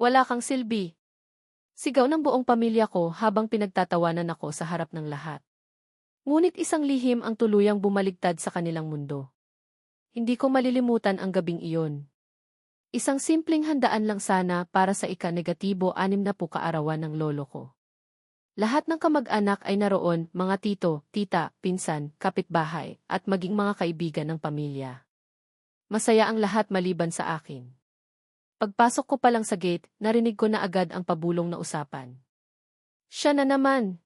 Wala kang silbi. Sigaw ng buong pamilya ko habang pinagtatawanan ako sa harap ng lahat. Ngunit isang lihim ang tuluyang bumaligtad sa kanilang mundo. Hindi ko malilimutan ang gabing iyon. Isang simpleng handaan lang sana para sa ika-negatibo 60 kaarawan ng lolo ko. Lahat ng kamag-anak ay naroon, mga tito, tita, pinsan, kapitbahay, at maging mga kaibigan ng pamilya. Masaya ang lahat maliban sa akin. Pagpasok ko pa lang sa gate, narinig ko na agad ang pabulong na usapan. Siya na naman.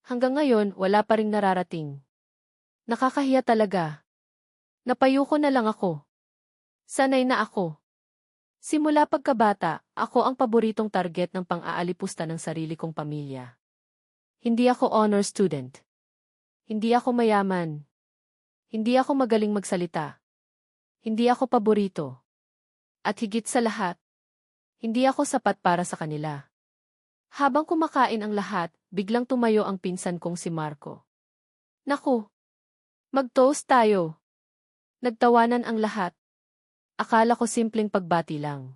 Hanggang ngayon, wala pa ring nararating. Nakakahiya talaga. Napayuko na lang ako. Sanay na ako. Simula pagkabata, ako ang paboritong target ng pang-aalipusta ng sarili kong pamilya. Hindi ako honor student. Hindi ako mayaman. Hindi ako magaling magsalita. Hindi ako paborito. At higit sa lahat, hindi ako sapat para sa kanila. Habang kumakain ang lahat, biglang tumayo ang pinsan kong si Marco. Naku! Mag-toast tayo! Nagtawanan ang lahat. Akala ko simpleng pagbati lang.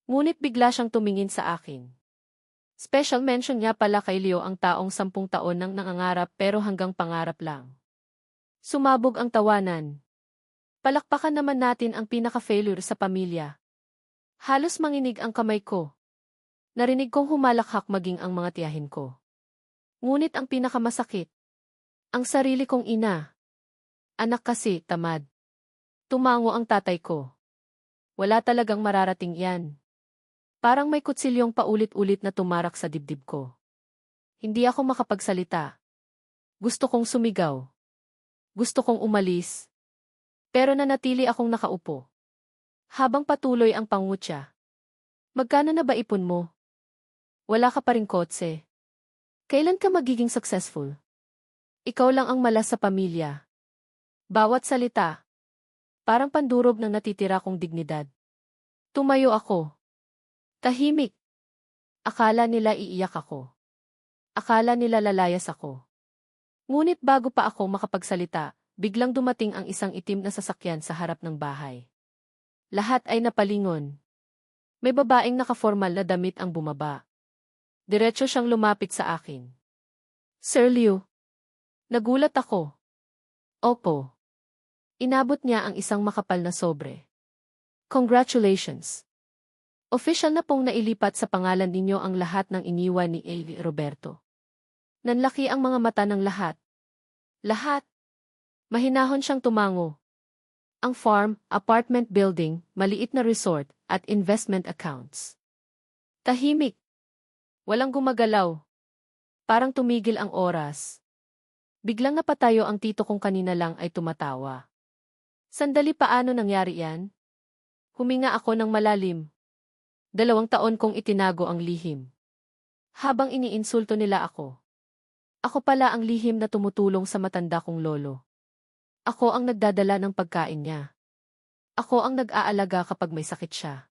Ngunit bigla siyang tumingin sa akin. Special mention nga pala kay Leo, ang taong 10 taon nang nangangarap pero hanggang pangarap lang. Sumabog ang tawanan. Palakpakan naman natin ang pinaka-failure sa pamilya. Halos manginig ang kamay ko. Narinig kong humalakhak maging ang mga tiyahin ko. Ngunit ang pinakamasakit, ang sarili kong ina. Anak kasi, tamad. Tumango ang tatay ko. Wala talagang mararating yan. Parang may kutsilyong paulit-ulit na tumarak sa dibdib ko. Hindi ako makapagsalita. Gusto kong sumigaw. Gusto kong umalis. Pero nanatili akong nakaupo. Habang patuloy ang pangutya. Magkano na ba ipon mo? Wala ka pa ring kotse. Kailan ka magiging successful? Ikaw lang ang malas sa pamilya. Bawat salita. Parang pandurog ng natitira kong dignidad. Tumayo ako. Tahimik. Akala nila iiyak ako. Akala nila lalayas ako. Ngunit bago pa ako makapagsalita, biglang dumating ang isang itim na sasakyan sa harap ng bahay. Lahat ay napalingon. May babaeng nakaformal na damit ang bumaba. Diretso siyang lumapit sa akin. Sir Liu. Nagulat ako. Opo. Inabot niya ang isang makapal na sobre. Congratulations. Official na pong nailipat sa pangalan ninyo ang lahat ng iniwan ni A.V. Roberto. Nanlaki ang mga mata ng lahat. Lahat. Mahinahon siyang tumango. Ang farm, apartment building, maliit na resort, at investment accounts. Tahimik. Walang gumagalaw. Parang tumigil ang oras. Biglang napatayo ang tito kong kanina lang ay tumatawa. Sandali, paano nangyari yan? Huminga ako ng malalim. 2 taon kong itinago ang lihim. Habang iniinsulto nila ako. Ako pala ang lihim na tumutulong sa matanda kong lolo. Ako ang nagdadala ng pagkain niya. Ako ang nag-aalaga kapag may sakit siya.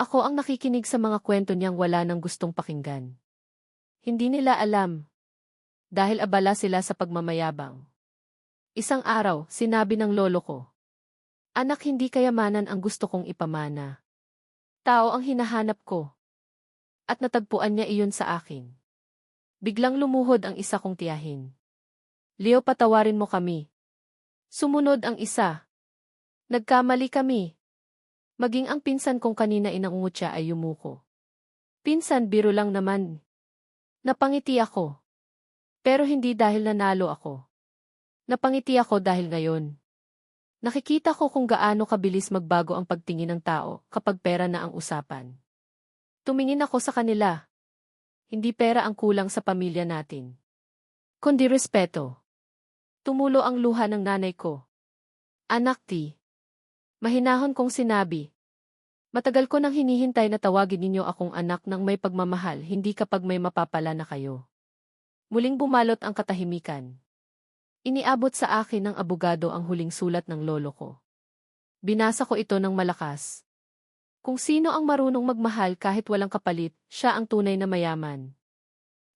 Ako ang nakikinig sa mga kwento niyang wala nang gustong pakinggan. Hindi nila alam. Dahil abala sila sa pagmamayabang. Isang araw, sinabi ng lolo ko. Anak, hindi kayamanan ang gusto kong ipamana. Tao ang hinahanap ko. At natagpuan niya iyon sa akin. Biglang lumuhod ang isa kong tiyahin. Leo, patawarin mo kami. Sumunod ang isa. Nagkamali kami. Maging ang pinsan kong kanina inangungutya ay yumuko. Pinsan, biro lang naman. Napangiti ako. Pero hindi dahil nanalo ako. Napangiti ako dahil ngayon. Nakikita ko kung gaano kabilis magbago ang pagtingin ng tao kapag pera na ang usapan. Tumingin ako sa kanila. Hindi pera ang kulang sa pamilya natin, kundi respeto. Tumulo ang luha ng nanay ko. Anak, mahinahon kong sinabi. Matagal ko nang hinihintay na tawagin ninyo akong anak ng may pagmamahal, hindi kapag may mapapala na kayo. Muling bumalot ang katahimikan. Iniabot sa akin ng abogado ang huling sulat ng lolo ko. Binasa ko ito ng malakas. Kung sino ang marunong magmahal kahit walang kapalit, siya ang tunay na mayaman.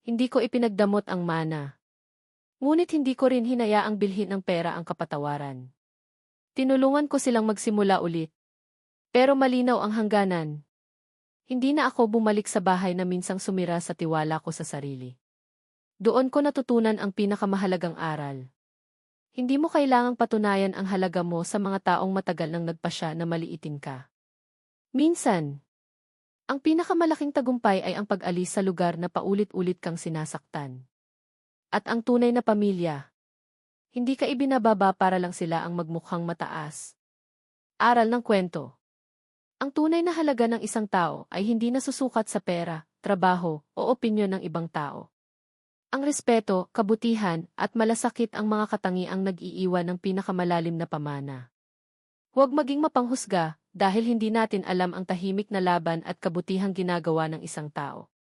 Hindi ko ipinagdamot ang mana. Ngunit hindi ko rin hinayaang bilhin ng pera ang kapatawaran. Tinulungan ko silang magsimula ulit. Pero malinaw ang hangganan. Hindi na ako bumalik sa bahay na minsang sumira sa tiwala ko sa sarili. Doon ko natutunan ang pinakamahalagang aral. Hindi mo kailangang patunayan ang halaga mo sa mga taong matagal nang nagpasya na maliitin ka. Minsan, ang pinakamalaking tagumpay ay ang pag-alis sa lugar na paulit-ulit kang sinasaktan. At ang tunay na pamilya, hindi ka ibinababa para lang sila ang magmukhang mataas. Aral ng kwento. Ang tunay na halaga ng isang tao ay hindi nasusukat sa pera, trabaho, o opinyon ng ibang tao. Ang respeto, kabutihan, at malasakit ang mga katangiang nag-iiwan ng pinakamalalim na pamana. Huwag maging mapanghusga dahil hindi natin alam ang tahimik na laban at kabutihang ginagawa ng isang tao.